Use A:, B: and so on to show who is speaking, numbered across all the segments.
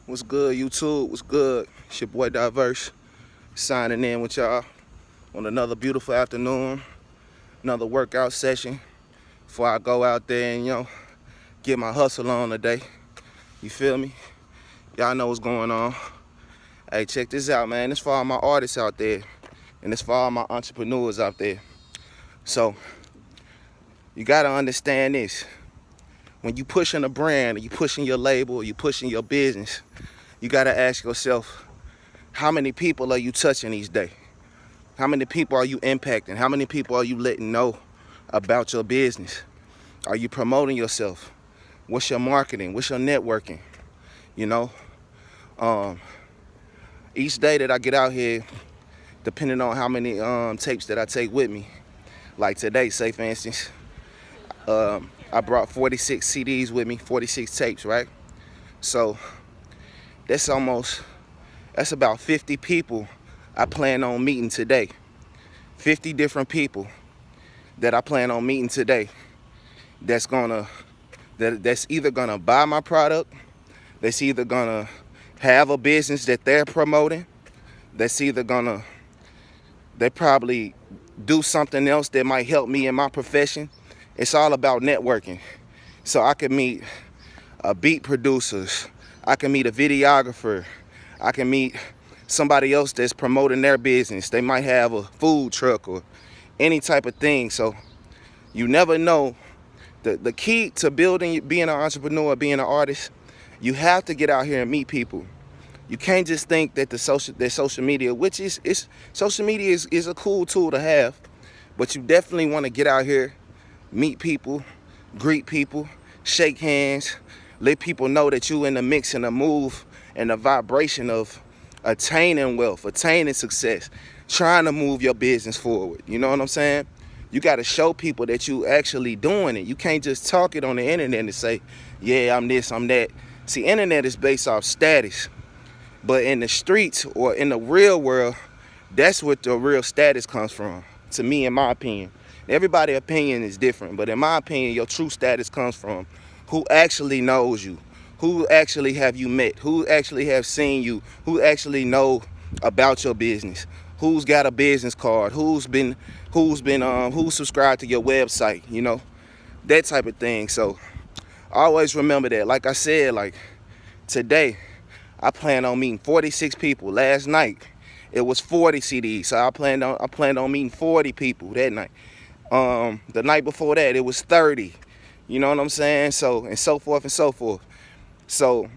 A: What's good, YouTube? What's good? It's your boy Diverse signing in with y'all on another beautiful afternoon, another workout session before I go out there and, get my hustle on today. You feel me? Y'all know what's going on. Hey, check this out, man. It's for all my artists out there, and it's for all my entrepreneurs out there. So, you gotta understand this. When you pushing a brand, or you pushing your label, or you pushing your business, you gotta ask yourself, how many people are you touching each day? How many people are you impacting? How many people are you letting know about your business? Are you promoting yourself? What's your marketing? What's your networking? You know, each day that I get out here, depending on how many tapes that I take with me, like today, say for instance, I brought 46 CDs with me, 46 tapes, right? So that's about 50 people I plan on meeting today. 50 different people that I plan on meeting today that's either gonna buy my product, that's either gonna have a business that they're promoting, they probably do something else that might help me in my profession. It's all about networking. So I can meet beat producers, I can meet a videographer, I can meet somebody else that's promoting their business. They might have a food truck or any type of thing. So you never know. The key to being an entrepreneur, being an artist, you have to get out here and meet people. You can't just think that social media, which is social media is a cool tool to have, but you definitely want to get out here, meet people, greet people, shake hands, let people know that you in the mix and the move and the vibration of attaining wealth, attaining success, trying to move your business forward. You know what I'm saying? You got to show people that you actually doing it. You can't just talk it on the internet and say, yeah, I'm this, I'm that. See, internet is based off status. But in the streets or in the real world, that's what the real status comes from, to me, in my opinion. Everybody's opinion is different, but in my opinion, your true status comes from who actually knows you, who actually have you met, who actually have seen you, who actually know about your business, who's got a business card, who's subscribed to your website, that type of thing. So always remember that. Like I said, like today, I plan on meeting 46 people. Last night, it was 40 CDs. So I planned on meeting 40 people that night. The night before that, it was 30. You know what I'm saying? So, and so forth and so forth. So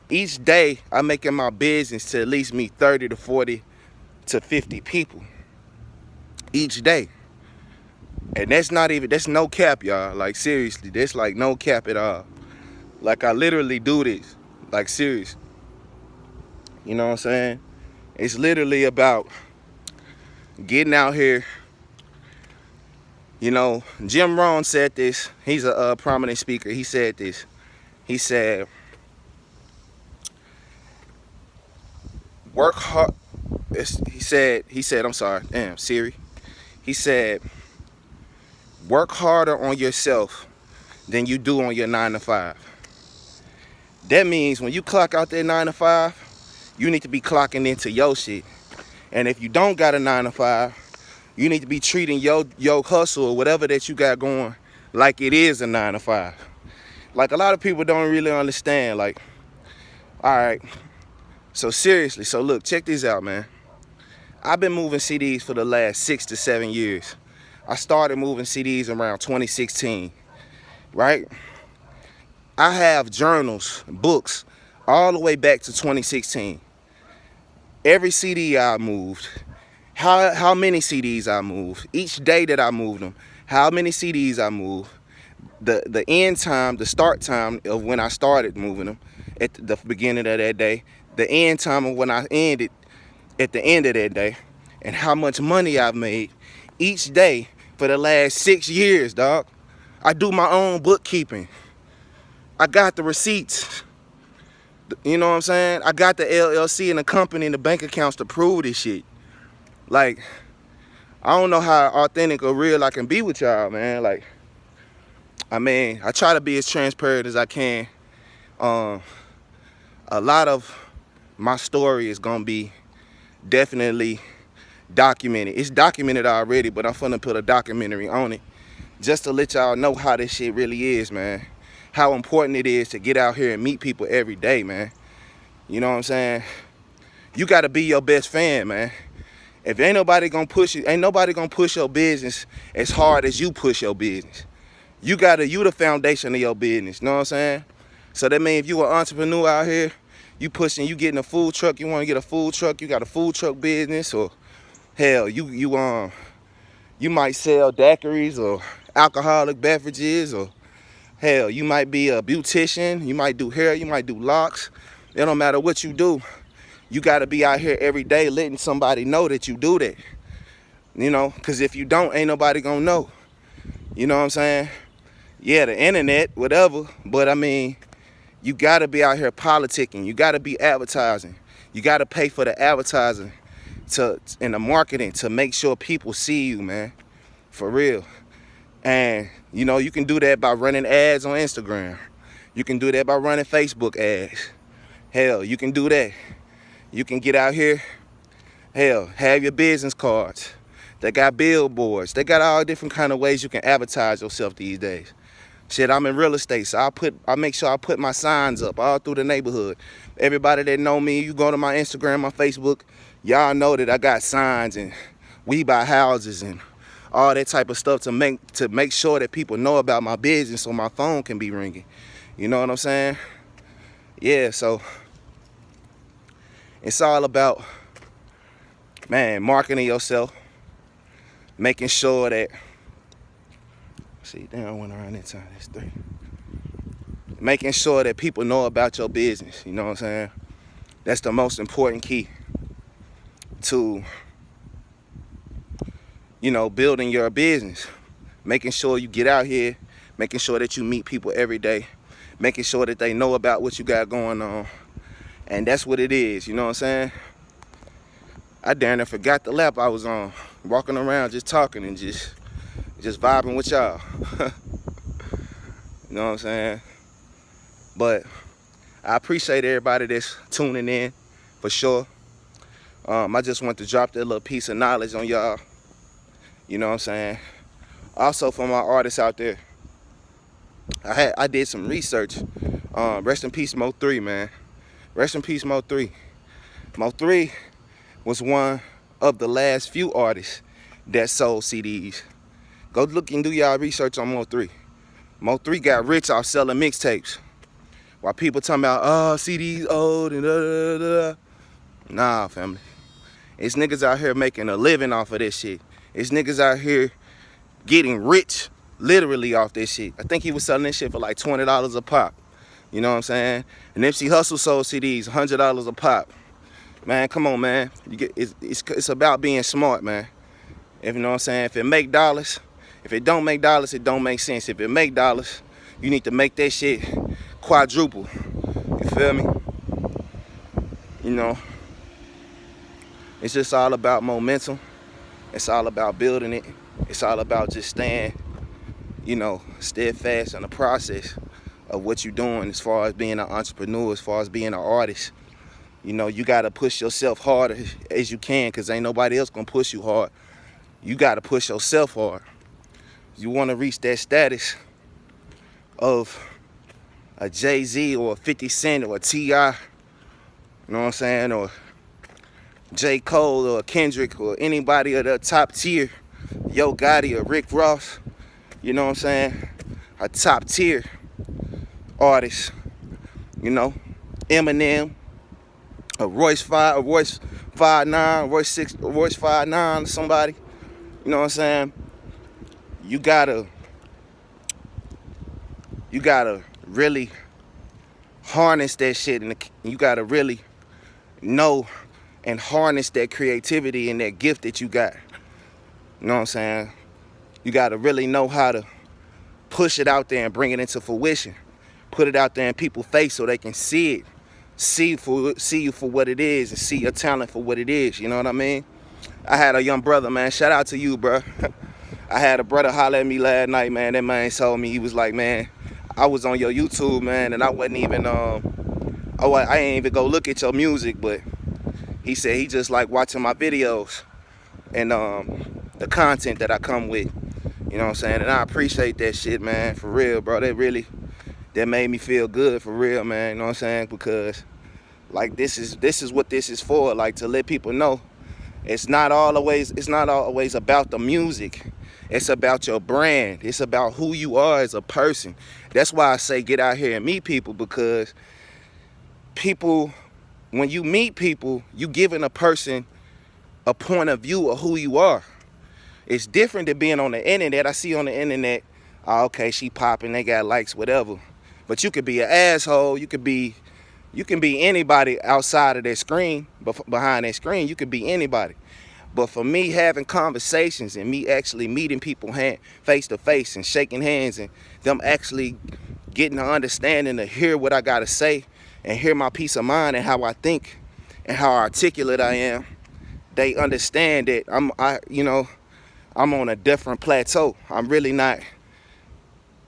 A: each day, I'm making my business to at least meet 30 to 40 to 50 people each day. And that's no cap, y'all. Like, seriously, that's like no cap at all. Like, I literally do this. Like, serious. You know what I'm saying? It's literally about getting out here. Jim Rohn said this. He's a prominent speaker. He said this. He said, work hard. He said, I'm sorry. Damn, Siri. He said, work harder on yourself than you do on your 9 to 5. That means when you clock out that 9 to 5, you need to be clocking into your shit. And if you don't got a 9 to 5, you need to be treating your hustle or whatever that you got going like it is a 9 to 5. Like, a lot of people don't really understand. Like, all right, so seriously, so look, check this out, man. I've been moving CDs for the last 6 to 7 years. I started moving CDs around 2016, right? I have journals, books, all the way back to 2016. Every CD I moved, how many CDs I moved, each day that I moved them, how many CDs I moved, the end time, the start time of when I started moving them at the beginning of that day, the end time of when I ended at the end of that day, and how much money I've made each day for the last 6 years, dog. I do my own bookkeeping. I got the receipts. You know what I'm saying? I got the LLC and the company and the bank accounts to prove this shit. Like, I don't know how authentic or real I can be with y'all, man. Like, I mean, I try to be as transparent as I can. a lot of my story is gonna be definitely documented. It's documented already, but I'm finna put a documentary on it just to let y'all know how this shit really is, man. How important it is to get out here and meet people every day, man. You know what I'm saying? You gotta be your best fan, man. If ain't nobody gonna push you, ain't nobody gonna push your business as hard as you push your business. You the foundation of your business, you know what I'm saying? So that means if you an entrepreneur out here, you getting a food truck, you wanna get a food truck, you got a food truck business, or hell, you might sell daiquiris or alcoholic beverages, or hell, you might be a beautician, you might do hair, you might do locks. It don't matter what you do. You gotta be out here every day letting somebody know that you do that. You know, because if you don't, ain't nobody gonna know. You know what I'm saying? Yeah, the internet, whatever, but I mean, you gotta be out here politicking. You gotta be advertising. You gotta pay for the advertising and the marketing to make sure people see you, man. For real. And, you know, you can do that by running ads on Instagram. You can do that by running Facebook ads. Hell, you can do that. You can get out here, hell, have your business cards. They got billboards. They got all different kind of ways you can advertise yourself these days. Shit, I'm in real estate, so I make sure I put my signs up all through the neighborhood. Everybody that know me, you go to my Instagram, my Facebook, y'all know that I got signs and we buy houses and all that type of stuff to make sure that people know about my business so my phone can be ringing. You know what I'm saying? Yeah, so it's all about, man, marketing yourself, making sure that, see, damn, I went around that time, that's 3. Making sure that people know about your business, you know what I'm saying? That's the most important key to, you know, building your business. Making sure you get out here, making sure that you meet people every day, making sure that they know about what you got going on. And that's what it is, you know what I'm saying? I damn near forgot the lap I was on, walking around just talking and just vibing with y'all. You know what I'm saying? But I appreciate everybody that's tuning in, for sure. I just want to drop that little piece of knowledge on y'all. You know what I'm saying? Also, for my artists out there, I did some research. Rest in peace, Mo3, man. Rest in peace, Mo3. Mo3 was one of the last few artists that sold CDs. Go look and do y'all research on Mo3. Mo3 got rich off selling mixtapes. While people talking about, oh, CDs old and da. Nah, family. It's niggas out here making a living off of this shit. It's niggas out here getting rich literally off this shit. I think he was selling this shit for like $20 a pop. You know what I'm saying? And Nipsey Hussle sold CDs, $100 a pop. Man, come on, man. It's about being smart, man. If you know what I'm saying? If it make dollars, if it don't make dollars, it don't make sense. If it make dollars, you need to make that shit quadruple. You feel me? You know, it's just all about momentum. It's all about building it. It's all about just staying, you know, steadfast in the process of what you're doing as far as being an entrepreneur, as far as being an artist. You know, you got to push yourself hard as you can, because ain't nobody else going to push you hard. You got to push yourself hard. You want to reach that status of a Jay-Z or a 50 Cent or a T.I., you know what I'm saying, or J. Cole or Kendrick or anybody of the top tier, Yo Gotti or Rick Ross, you know what I'm saying, a top tier artist, you know, Eminem, a Royce 5 9, Royce 6, Royce 5 9, somebody, you know what I'm saying. You gotta really harness that shit, and you gotta really know and harness that creativity and that gift that you got. You know what I'm saying? You gotta really know how to push it out there and bring it into fruition. Put it out there in people's face so they can see it. See you for what it is and see your talent for what it is. You know what I mean? I had a young brother, man. Shout out to you, bro. I had a brother holler at me last night, man. That man told me, he was like, man, I was on your YouTube, man, and I wasn't even Oh, I ain't even go look at your music, but he said he just like watching my videos and the content that I come with. You know what I'm saying? And I appreciate that shit, man, for real, bro. That made me feel good for real, man. You know what I'm saying? Because like this is what this is for, like to let people know it's not always about the music. It's about your brand. It's about who you are as a person. That's why I say get out here and meet people, because people, when you meet people, you giving a person a point of view of who you are. It's different than being on the internet. I see on the internet, oh, okay, she popping, they got likes, whatever. But you could be an asshole. You can be anybody outside of that screen, but behind that screen, you could be anybody. But for me, having conversations and me actually meeting people face to face and shaking hands and them actually getting an understanding to hear what I gotta say and hear my peace of mind and how I think and how articulate I am, they understand that I'm on a different plateau. I'm really not.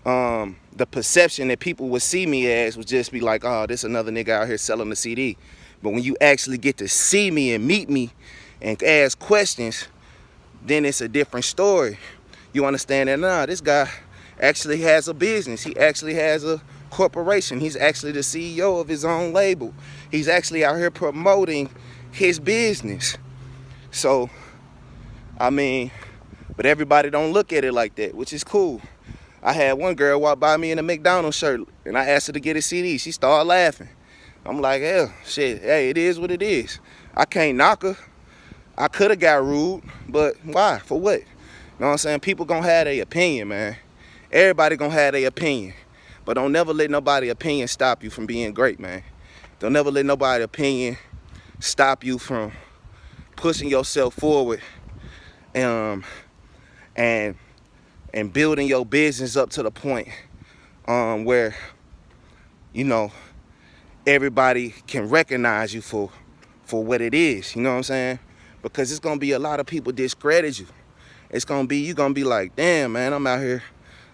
A: The perception that people would see me as would just be like, oh, this another nigga out here selling the CD. But when you actually get to see me and meet me and ask questions, then it's a different story. You understand that, nah, this guy actually has a business. He actually has a corporation. He's actually the CEO of his own label. He's actually out here promoting his business. So, I mean, but everybody don't look at it like that, which is cool. I had one girl walk by me in a McDonald's shirt, and I asked her to get a CD. She started laughing. I'm like, hell, shit, hey, it is what it is. I can't knock her. I could have got rude, but why? For what? You know what I'm saying? People gonna have their opinion, man. Everybody gonna have their opinion. But don't never let nobody's opinion stop you from being great, man. Don't never let nobody's opinion stop you from pushing yourself forward and building your business up to the point where, you know, everybody can recognize you for what it is. You know what I'm saying? Because it's gonna be a lot of people discredit you. It's gonna be, you gonna be like, damn, man, I'm out here,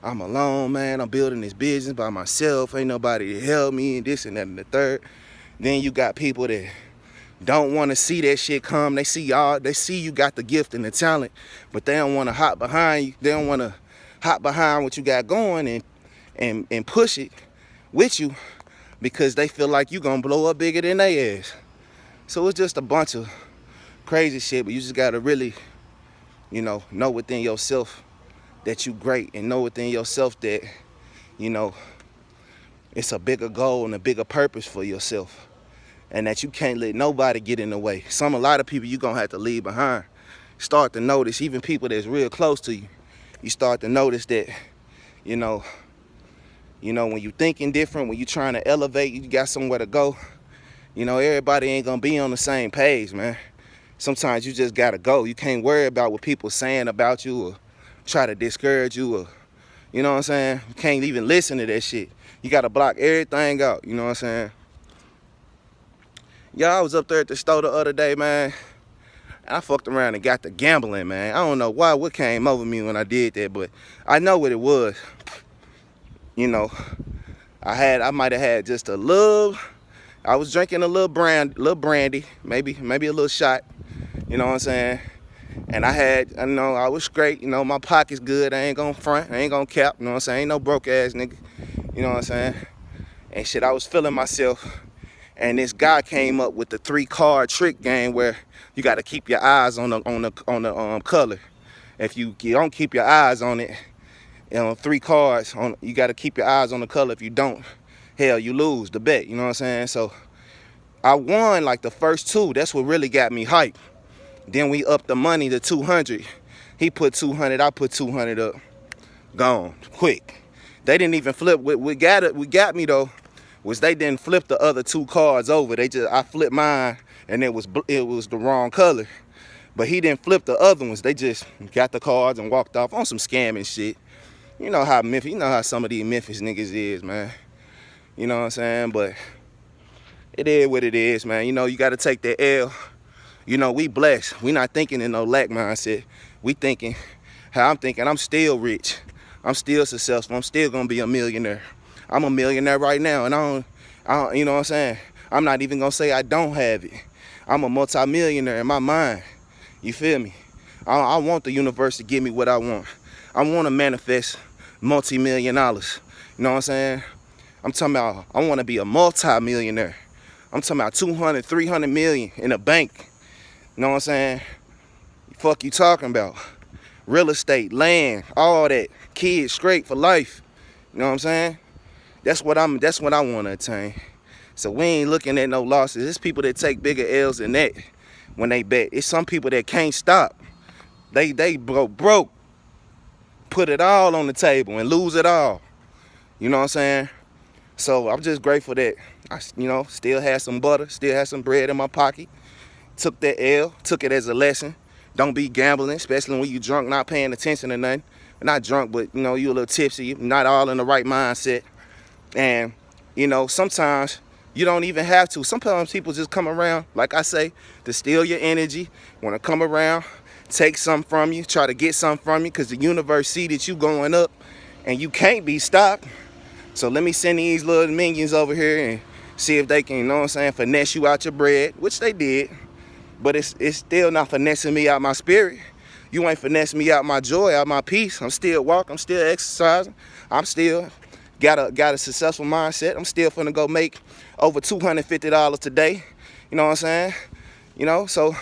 A: I'm alone, man. I'm building this business by myself. Ain't nobody to help me and this and that and the third. Then you got people that don't want to see that shit come. They see you got the gift and the talent, but they don't want to hop behind you. They don't want to hop behind what you got going and push it with you because they feel like you gonna blow up bigger than they ass. So it's just a bunch of crazy shit, but you just gotta really, know within yourself that you great, and know within yourself that, it's a bigger goal and a bigger purpose for yourself, and that you can't let nobody get in the way. A lot of people you gonna have to leave behind. Start to notice, even people that's real close to you, you start to notice that, when you thinking different, when you trying to elevate, you got somewhere to go. Everybody ain't gonna be on the same page, man. Sometimes you just gotta go. You can't worry about what people saying about you or try to discourage you, or, you know what I'm saying? You can't even listen to that shit. You gotta block everything out, you know what I'm saying? I was up there at the store the other day, man. I fucked around and got to gambling, man. I don't know what came over me when I did that, but I know what it was. I might have had just a little. I was drinking a little brandy, maybe a little shot. You know what I'm saying? And I was straight. My pocket's good. I ain't gonna front. I ain't gonna cap. You know what I'm saying? Ain't no broke ass nigga. You know what I'm saying? And shit, I was feeling myself. And this guy came up with the 3-card trick game where you got to keep your eyes on the color. If you don't keep your eyes on it, 3 cards you got to keep your eyes on the color. If you don't, hell, you lose the bet. You know what I'm saying? So I won like the first 2. That's what really got me hyped. Then we upped the money to 200. He put 200. I put 200 up. Gone quick. They didn't even flip. What got me though was they didn't flip the other 2 cards over. I flipped mine and it was the wrong color. But he didn't flip the other ones. They just got the cards and walked off on some scamming shit. You know how some of these Memphis niggas is, man. You know what I'm saying? But it is what it is, man. You got to take that L. We blessed. We not thinking in no lack mindset. We thinking how I'm thinking. I'm still rich. I'm still successful. I'm still gonna be a millionaire. I'm a millionaire right now, and I don't, you know what I'm saying? I'm not even gonna say I don't have it. I'm a multi-millionaire in my mind. You feel me? I want the universe to give me what I want. I want to manifest multi-million dollars. You know what I'm saying? I'm talking about I want to be a multi-millionaire. I'm talking about 200, 300 million in a bank. You know what I'm saying? Fuck you talking about? Real estate, land, all that. Kids straight for life. You know what I'm saying? That's what I want to attain. So we ain't looking at no losses. It's people that take bigger L's than that when they bet. It's some people that can't stop. They broke. Put it all on the table and lose it all. You know what I'm saying? So I'm just grateful that I, still had some butter, still had some bread in my pocket. Took that L, took it as a lesson. Don't be gambling, especially when you drunk, not paying attention to nothing. Not drunk, but you a little tipsy, not all in the right mindset. And sometimes you don't even have to. Sometimes people just come around, like I say, to steal your energy. Want to come around, take something from you, try to get something from you, because the universe see that you going up and you can't be stopped. So let me send these little minions over here and see if they can, finesse you out your bread, which they did. But it's still not finessing me out my spirit. You ain't finessing me out my joy, out my peace. I'm still walking, I'm still exercising. I'm still got a successful mindset. I'm still finna go make over $250 today. You know what I'm saying? So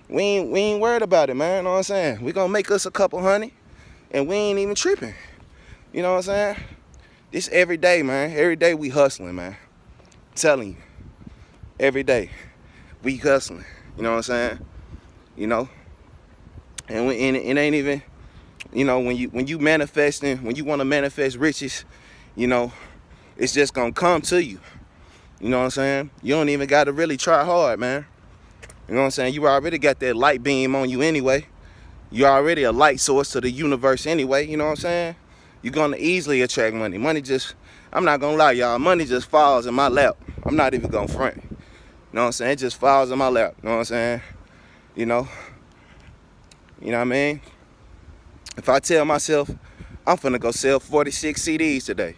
A: we ain't worried about it, man. You know what I'm saying? We gonna make us a couple hundred and we ain't even tripping. You know what I'm saying? This every day, man. Every day we hustling, man. I'm telling you. Every day we hustling. You know what I'm saying? And it ain't even, when you manifesting, when you want to manifest riches, it's just gonna come to you. You know what I'm saying? You don't even got to really try hard, man. You know what I'm saying? You already got that light beam on you anyway. You're already a light source to the universe anyway. You know what I'm saying? You're gonna easily attract money. Money just, I'm not gonna lie, y'all. Money just falls in my lap. I'm not even gonna front. You know what I'm saying? It just falls in my lap. You know what I'm saying? You know what I mean? If I tell myself I'm finna go sell 46 CDs today,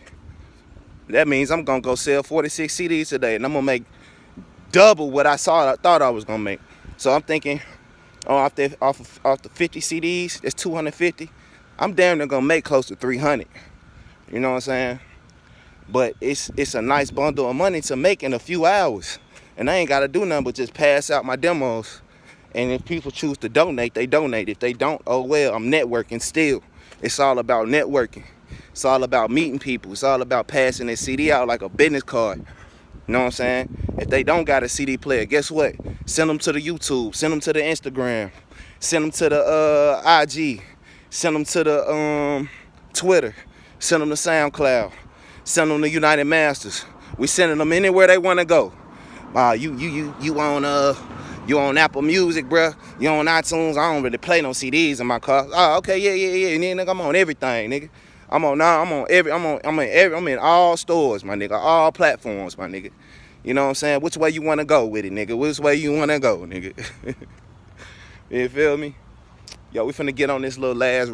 A: that means I'm gonna go sell 46 CDs today, and I'm gonna make double what I thought I was gonna make. So I'm thinking, off the 50 CDs, that's 250. I'm damn near gonna make close to 300. You know what I'm saying? But it's a nice bundle of money to make in a few hours, and I ain't gotta do nothing but just pass out my demos. And if people choose to donate, they donate. If they don't, oh well, I'm networking still. It's all about networking. It's all about meeting people. It's all about passing that CD out like a business card. You know what I'm saying? If they don't got a CD player, guess what? Send them to the YouTube. Send them to the Instagram. Send them to the IG. Send them to the Twitter. Send them to SoundCloud. Send them to United Masters. We sending them anywhere they want to go. You on Apple Music, bruh. You on iTunes. I don't really play no CDs in my car. Oh, okay, yeah. Nigga, I'm on everything, nigga. I'm in all stores, my nigga. All platforms, my nigga. You know what I'm saying? Which way you want to go with it, nigga? Which way you want to go, nigga? You feel me? Yo, we finna get on this little last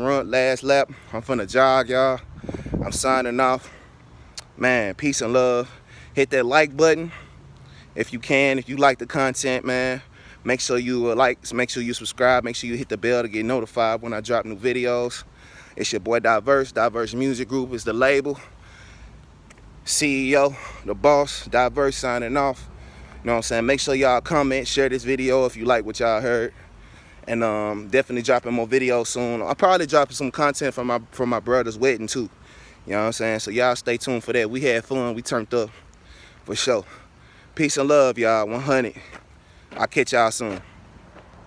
A: lap. I'm finna jog, y'all. I'm signing off. Man, peace and love. Hit that like button if you can. If you like the content, man. Make sure you make sure you subscribe, make sure you hit the bell to get notified when I drop new videos. It's your boy Diverse Music Group is the label. CEO, the boss, Diverse signing off. You know what I'm saying? Make sure y'all comment, share this video if you like what y'all heard. And definitely dropping more videos soon. I'll probably dropping some content from my brother's wedding too. You know what I'm saying? So y'all stay tuned for that. We had fun, we turned up for sure. Peace and love, y'all. 100. I'll catch y'all soon.